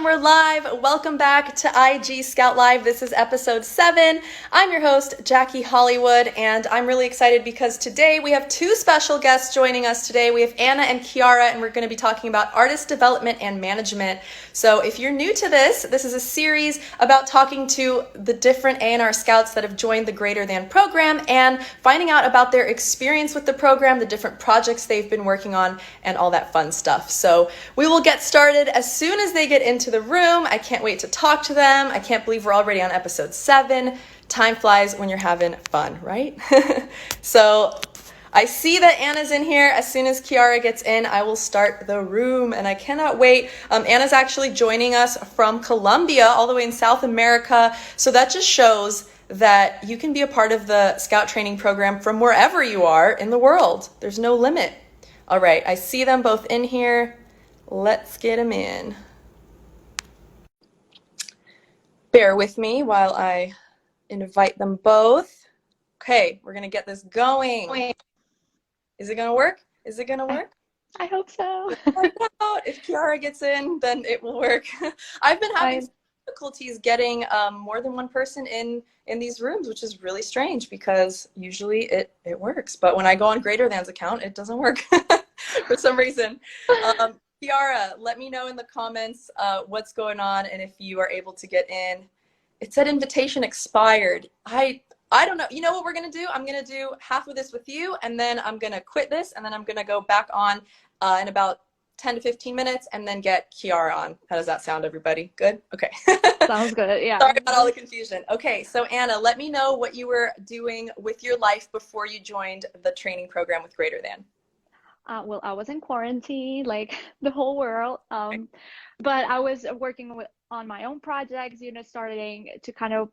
we're live. Welcome back to IG Scout Live. This is episode 7. I'm your host, Jackie Hollywood, and I'm really excited because today we have two special guests joining us today. We have Anna and Kiara, and we're going to be talking about artist development and management. So if you're new to this is a series about talking to the different A&R Scouts that have joined the Greater Than program and finding out about their experience with the program, the different projects they've been working on, and all that fun stuff. So we will get started as soon as they get into the room. I can't wait to talk to them. I can't believe we're already on episode 7. Time flies when you're having fun, right? So I see that Anna's in here. As soon as Kiara gets in, I will start the room, and I cannot wait. Anna's actually joining us from Colombia, all the way in South America. So that just shows that you can be a part of the Scout Training Program from wherever you are in the world. There's no limit. All right, I see them both in here. Let's get them in. Bear with me while I invite them both. Okay, we're gonna get this going. Is it gonna work? Is it gonna work? I hope so. If Kiara gets in, then it will work. I've been having difficulties getting more than one person in these rooms, which is really strange because usually it works. But when I go on Greater Than's account, it doesn't work for some reason. Kiara, let me know in the comments what's going on and if you are able to get in. It said invitation expired. I don't know. You know what we're going to do? I'm going to do half of this with you, and then I'm going to quit this, and then I'm going to go back on in about 10 to 15 minutes and then get Kiara on. How does that sound, everybody? Good? Okay. Sounds good, yeah. Sorry about all the confusion. Okay, so Anna, let me know what you were doing with your life before you joined the training program with Greater Than. Well, I was in quarantine, like the whole world, but I was working on my own projects, starting to kind of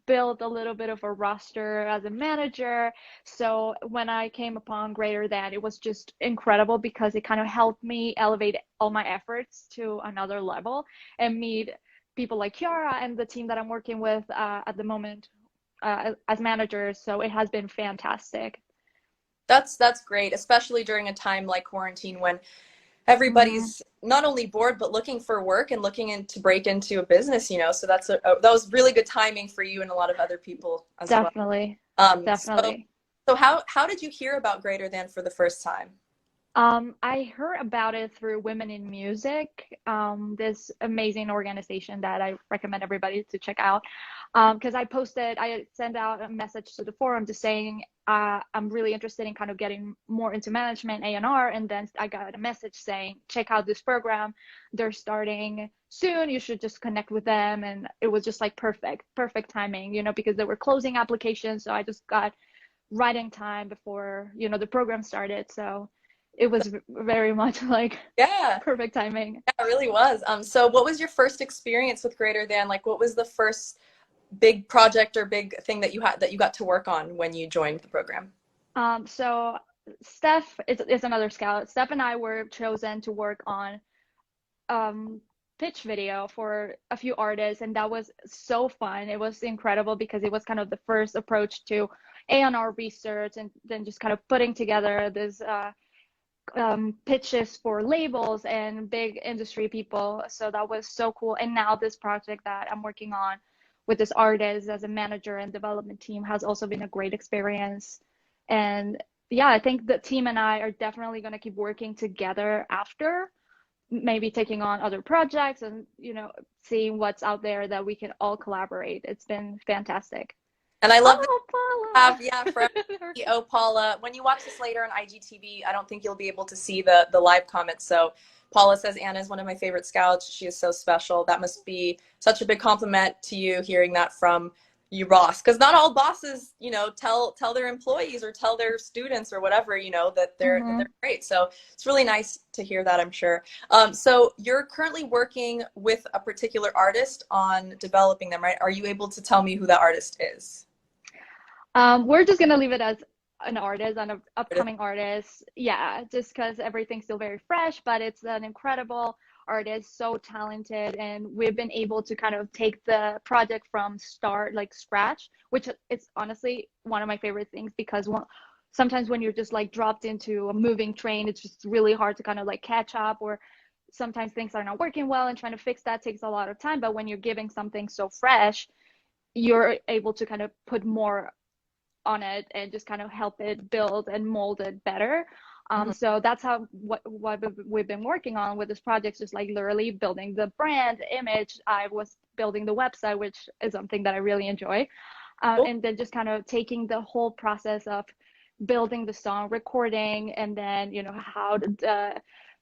build a little bit of a roster as a manager. So when I came upon Greater Than, it was just incredible because it kind of helped me elevate all my efforts to another level and meet people like Kiara and the team that I'm working with at the moment as managers. So it has been fantastic. That's great, especially during a time like quarantine when everybody's not only bored but looking for work and looking to break into a business, so that was really good timing for you and a lot of other people as Definitely. well. Definitely. So how did you hear about Greater Than for the first time? I heard about it through Women in Music, this amazing organization that I recommend everybody to check out. Because I sent out a message to the forum just saying I'm really interested in kind of getting more into management, A&R, and then I got a message saying, check out this program. They're starting soon. You should just connect with them. And it was just like perfect timing, because they were closing applications. So I just got right in time before, the program started. So it was very much like perfect timing. Yeah, it really was. So what was your first experience with Greater Than? Like, what was the first big project or big thing that you got to work on when you joined the program? So Steph is another scout. Steph and I were chosen to work on pitch video for a few artists, and that was so fun. It was incredible because it was kind of the first approach to A&R research and then just kind of putting together this pitches for labels and big industry people. So that was so cool. And now this project that I'm working on with this artist as a manager and development team has also been a great experience. And yeah, I think the team and I are definitely going to keep working together after, maybe taking on other projects and, seeing what's out there that we can all collaborate. It's been fantastic. And I love Paula. for CEO Paula. When you watch this later on IGTV, I don't think you'll be able to see the live comments. So Paula says Anna is one of my favorite scouts. She is so special. That must be such a big compliment to you, hearing that from you, boss. Because not all bosses, tell their employees or tell their students or whatever, that they're great. So it's really nice to hear that, I'm sure. So you're currently working with a particular artist on developing them, right? Are you able to tell me who that artist is? We're just gonna leave it as an artist, an upcoming artist. Yeah, just because everything's still very fresh, but it's an incredible artist, so talented, and we've been able to kind of take the project from scratch, which is honestly one of my favorite things because sometimes when you're just like dropped into a moving train, it's just really hard to kind of like catch up or sometimes things are not working well, and trying to fix that takes a lot of time. But when you're giving something so fresh, you're able to kind of put more on it and just kind of help it build and mold it better. Mhm. So that's how what we've been working on with this project, just like literally building the brand image. I was building the website, which is something that I really enjoy, Cool. and then just kind of taking the whole process of building the song, recording, and then how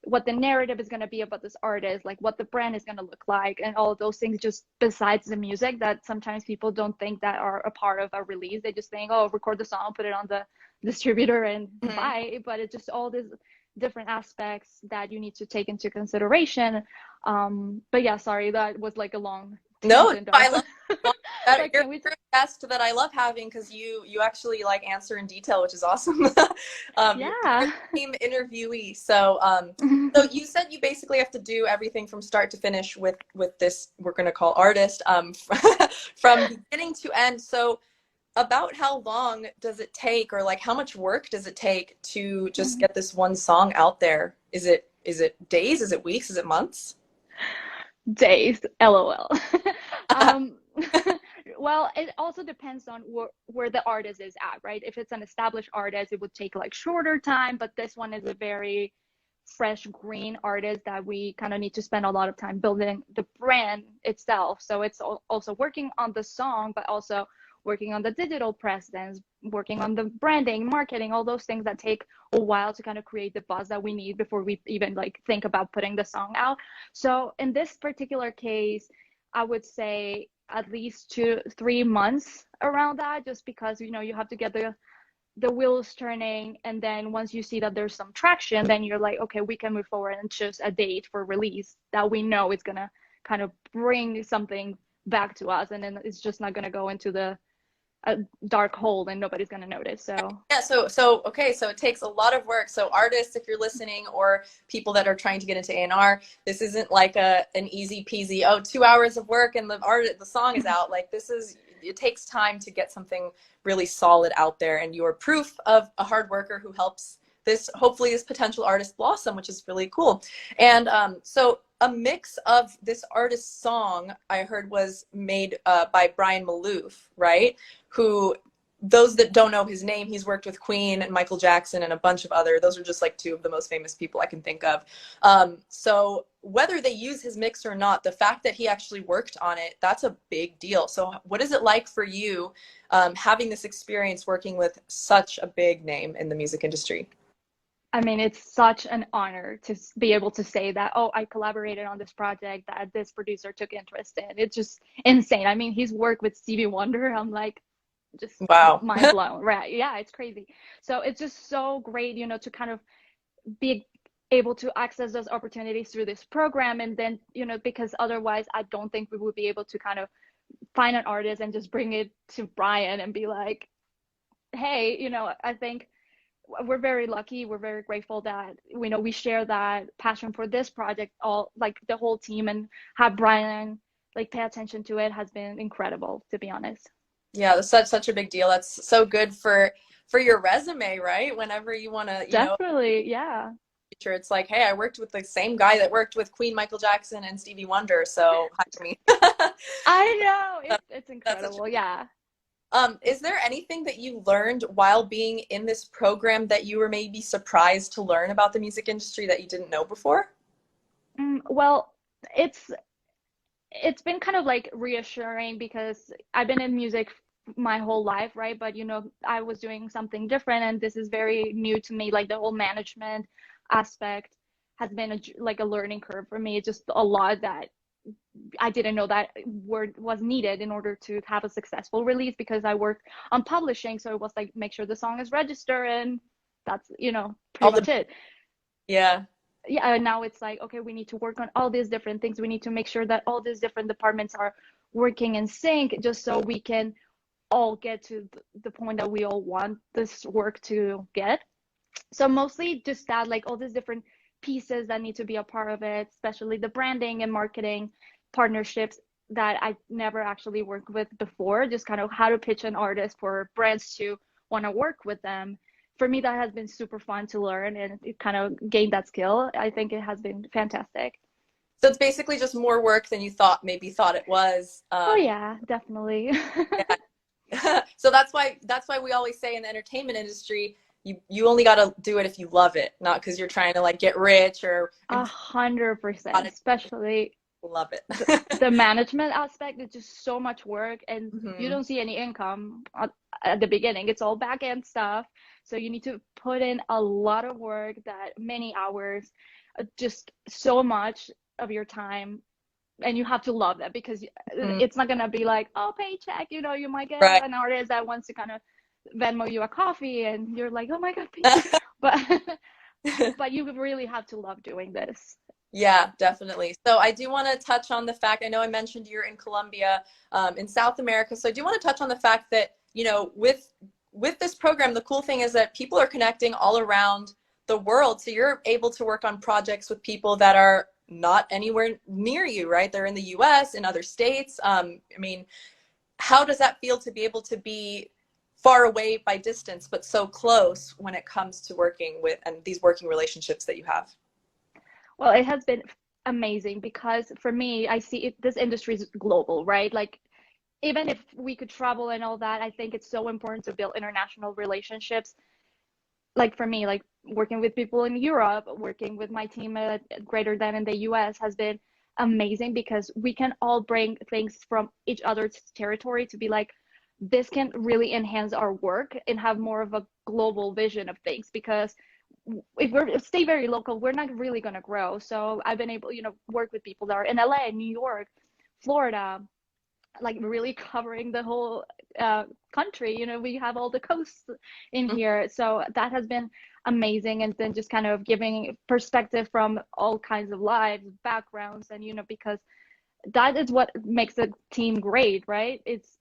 what the narrative is going to be about this artist, like what the brand is going to look like, and all of those things, just besides the music that sometimes people don't think that are a part of a release. They just think, oh, record the song, put it on the distributor, and Mhm. buy. But it's just all these different aspects that you need to take into consideration. But yeah, sorry, that was like a long No, tangent I of love that. but You're can we a guest that I love having because you actually like answer in detail, which is awesome. You're yeah. a team interviewee. So you said you basically have to do everything from start to finish with this we're gonna call artist from beginning to end. So about how long does it take, or like how much work does it take to just get this one song out there? Is it days? Is it weeks? Is it months? Days, lol. um well, it also depends on where the artist is at, right? If it's an established artist, it would take like shorter time, but this one is a very fresh green artist that we kind of need to spend a lot of time building the brand itself. So it's also working on the song, but also working on the digital presence, working on the branding, marketing, all those things that take a while to kind of create the buzz that we need before we even like think about putting the song out. So in this particular case, I would say at least 2 3 months around that, just because you have to get the wheels turning, and then once you see that there's some traction, then you're like, okay, we can move forward and choose a date for release that we know is gonna kind of bring something back to us, and then it's just not gonna go into the a dark hole and nobody's gonna notice. So Yeah, so okay, so it takes a lot of work. So artists, if you're listening, or people that are trying to get into A&R, this isn't like an easy peasy, oh, 2 hours of work and the song is out. Like it takes time to get something really solid out there, and you're proof of a hard worker who helps hopefully this potential artist blossom, which is really cool. And so a mix of this artist's song I heard was made by Brian Malouf, right? Who, those that don't know his name, he's worked with Queen and Michael Jackson and a bunch of other, those are just like two of the most famous people I can think of. So whether they use his mix or not, the fact that he actually worked on it, that's a big deal. So what is it like for you having this experience working with such a big name in the music industry? I mean, it's such an honor to be able to say that, oh, I collaborated on this project that this producer took interest in. It's just insane. I mean, he's worked with Stevie Wonder. I'm like, just Wow. mind blown, right? Yeah, it's crazy. So it's just so great, to kind of be able to access those opportunities through this program. And then, because otherwise I don't think we would be able to kind of find an artist and just bring it to Brian and be like, hey, I think we're very lucky. We're very grateful that we share that passion for this project, all like the whole team, and have Brian like pay attention to it has been incredible, to be honest. Yeah, that's such a big deal. That's so good for your resume, right? Whenever you want to, Definitely, yeah. future, it's like, hey, I worked with the same guy that worked with Queen, Michael Jackson, and Stevie Wonder, so hire me. I know it's That's such incredible, yeah. is there anything that you learned while being in this program that you were maybe surprised to learn about the music industry that you didn't know before? Well, it's it's been kind of like reassuring because I've been in music my whole life, right? But I was doing something different, and this is very new to me. Like the whole management aspect has been like a learning curve for me. It's just a lot that I didn't know that word was needed in order to have a successful release, because I work on publishing. So it was like, make sure the song is registered, and that's, All pretty the much it. Yeah. Yeah, now it's like, okay, we need to work on all these different things. We need to make sure that all these different departments are working in sync, just so we can all get to the point that we all want this work to get. So mostly just that, like all these different pieces that need to be a part of it, especially the branding and marketing partnerships that I never actually worked with before, just kind of how to pitch an artist for brands to want to work with them. For me, that has been super fun to learn, and it kind of gained that skill. I think it has been fantastic. So it's basically just more work than you maybe thought it was. Oh yeah, definitely. Yeah. So that's why we always say in the entertainment industry, you only got to do it if you love it, not because you're trying to like get rich or 100%, especially love the, it. the management aspect is just so much work, and you Hmm. don't see any income at the beginning. It's all back end stuff. So you need to put in a lot of work, that many hours, just so much of your time. And you have to love that, because it's not gonna be like, oh, paycheck. You might get Right. an artist that wants to kind of Venmo you a coffee, and you're like, oh my God, thank you. But but you really have to love doing this. Yeah, definitely. So I do want to touch on the fact, I know I mentioned you're in Colombia, in South America. So I do want to touch on the fact that, with this program, the cool thing is that people are connecting all around the world. So you're able to work on projects with people that are not anywhere near you, right? They're in the US, in other states. I mean, how does that feel to be able to be far away by distance, but so close when it comes to working with and these working relationships that you have? Well, it has been amazing, because for me, I see this industry is global, right? Like, even if we could travel and all that, I think it's so important to build international relationships. Like for me, like working with people in Europe, working with my team at Greater Than in the US has been amazing, because we can all bring things from each other's territory to be like, this can really enhance our work and have more of a global vision of things. Because if we stay very local, we're not really going to grow. So I've been able, work with people that are in LA, New York, Florida, like really covering the whole country. We have all the coasts in here, so that has been amazing. And then just kind of giving perspective from all kinds of lives, backgrounds, and because that is what makes a team great, right? It's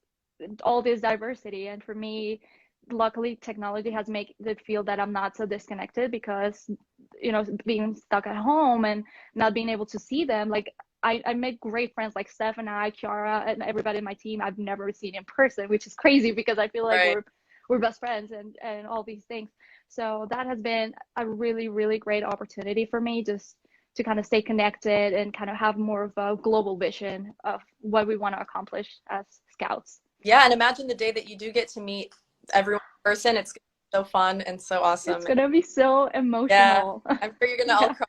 all this diversity. And for me, luckily technology has made it feel that I'm not so disconnected, because being stuck at home and not being able to see them, like I made great friends like Steph and Kiara and everybody in my team I've never seen in person, which is crazy, because I feel like Right. we're best friends and all these things. So that has been a really, really great opportunity for me, just to kind of stay connected and kind of have more of a global vision of what we want to accomplish as scouts. Yeah, and imagine the day that you do get to meet everyone in person. It's gonna be so fun and so It's awesome. gonna be so Yeah, emotional. I'm sure you're gonna all Yeah, cry.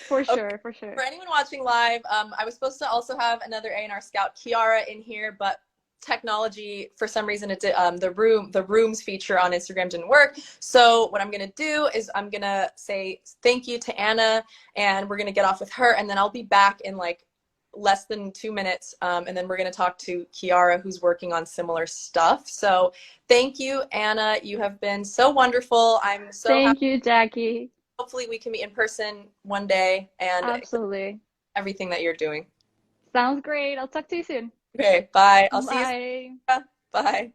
for Okay, sure, for sure. for anyone watching live, I was supposed to also have another A&R Scout, Kiara, in here, but technology for some reason it did, the rooms feature on Instagram didn't work. So what I'm gonna do is I'm gonna say thank you to Anna, and we're gonna get off with her, and then I'll be back in like less than 2 minutes, and then we're going to talk to Kiara, who's working on similar stuff. So thank you, Anna. You have been so wonderful. I'm so happy. Thank you, Jackie. Hopefully we can meet in person one day, and Absolutely. everything that you're doing. Sounds great. I'll talk to you soon. Okay, bye. I'll see you Bye. soon. Bye.